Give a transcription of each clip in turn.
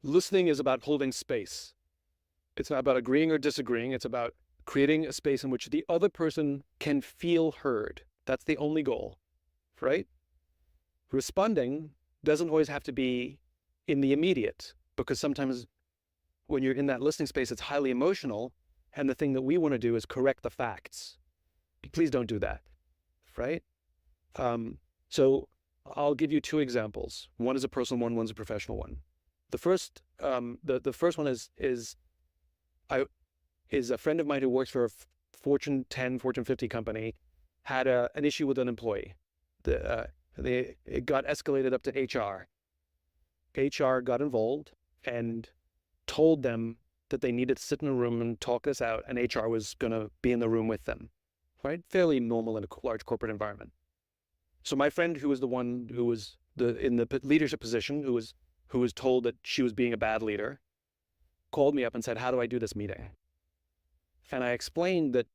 listening is about holding space. It's not about agreeing or disagreeing. It's about creating a space in which the other person can feel heard. That's the only goal, right? Responding doesn't always have to be in the immediate, because sometimes when you're in that listening space, it's highly emotional, and the thing that we want to do is correct the facts. Please don't do that, right? So I'll give you two examples. One is a personal one, one's a professional one. The first one is a friend of mine who works for a Fortune 10, Fortune 50 company, had an issue with an employee. It got escalated up to HR. HR got involved and told them that they needed to sit in a room and talk this out, and HR was going to be in the room with them, right? Fairly normal in a large corporate environment. So my friend, who was the one who was in the leadership position, who was told that she was being a bad leader, called me up and said, "How do I do this meeting?" And I explained that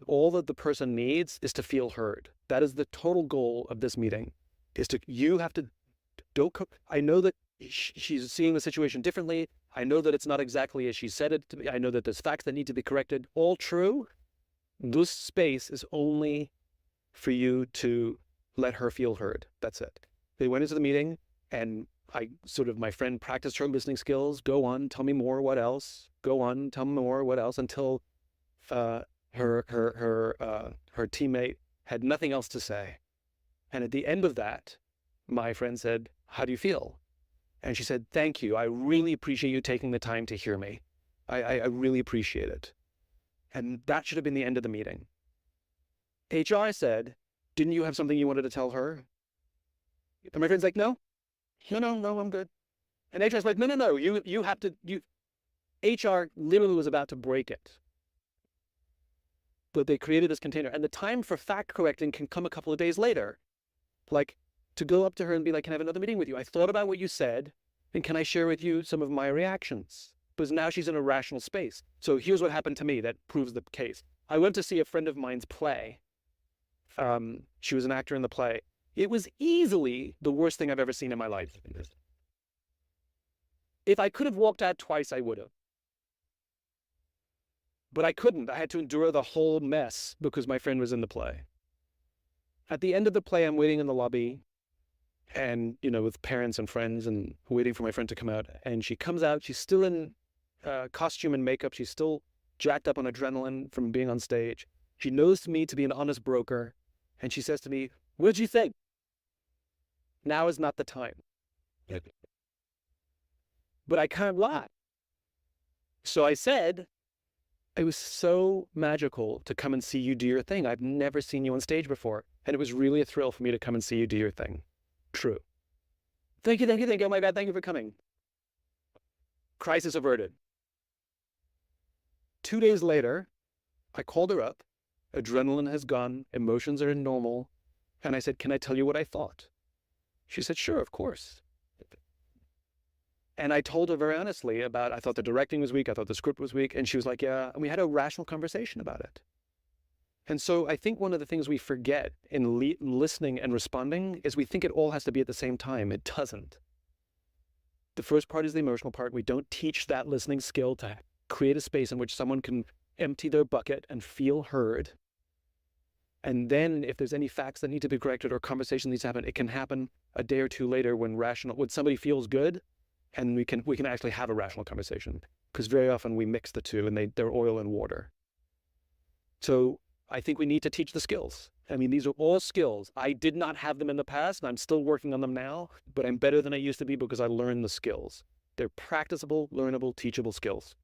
all that the person needs is to feel heard. That is the total goal of this meeting, I know that she's seeing the situation differently. I know that it's not exactly as she said it to me. I know that there's facts that need to be corrected. All true. This space is only for you to let her feel heard. That's it. They went into the meeting, and my friend practiced her listening skills. Go on, tell me more, what else? Go on, tell me more, what else? Until her teammate had nothing else to say. And at the end of that, my friend said, "How do you feel?" And she said, "Thank you. I really appreciate you taking the time to hear me. I really appreciate it." And that should have been the end of the meeting. HR said, "Didn't you have something you wanted to tell her?" And my friend's like, no, I'm good. And HR's like, no, you have to, HR literally was about to break it. But they created this container, and the time for fact correcting can come a couple of days later. Like, to go up to her and be like, "Can I have another meeting with you? I thought about what you said, and can I share with you some of my reactions?" Because now she's in a rational space. So here's what happened to me that proves the case. I went to see a friend of mine's play. She was an actor in the play. It was easily the worst thing I've ever seen in my life. If I could have walked out twice, I would have. But I couldn't. I had to endure the whole mess because my friend was in the play. At the end of the play, I'm waiting in the lobby, and, with parents and friends, and waiting for my friend to come out. And she comes out. She's still in costume and makeup. She's still jacked up on adrenaline from being on stage. She knows me to be an honest broker. And she says to me, "What did you think?" Now is not the time. But I can't lie. So I said, "It was so magical to come and see you do your thing. I've never seen you on stage before. And it was really a thrill for me to come and see you do your thing." True. Thank you. Oh my God, thank you for coming. Crisis averted. 2 days later, I called her up. Adrenaline has gone. Emotions are normal. And I said, "Can I tell you what I thought?" She said, "Sure, of course." And I told her very honestly I thought the directing was weak. I thought the script was weak. And she was like, "Yeah." And we had a rational conversation about it. And so I think one of the things we forget in listening and responding is we think it all has to be at the same time. It doesn't. The first part is the emotional part. We don't teach that listening skill to create a space in which someone can empty their bucket and feel heard. And then if there's any facts that need to be corrected or conversation needs to happen, it can happen a day or two later when somebody feels good, and we can actually have a rational conversation. Because very often we mix the two, and they're oil and water. So I think we need to teach the skills. I mean, these are all skills. I did not have them in the past, and I'm still working on them now, but I'm better than I used to be because I learned the skills. They're practicable, learnable, teachable skills.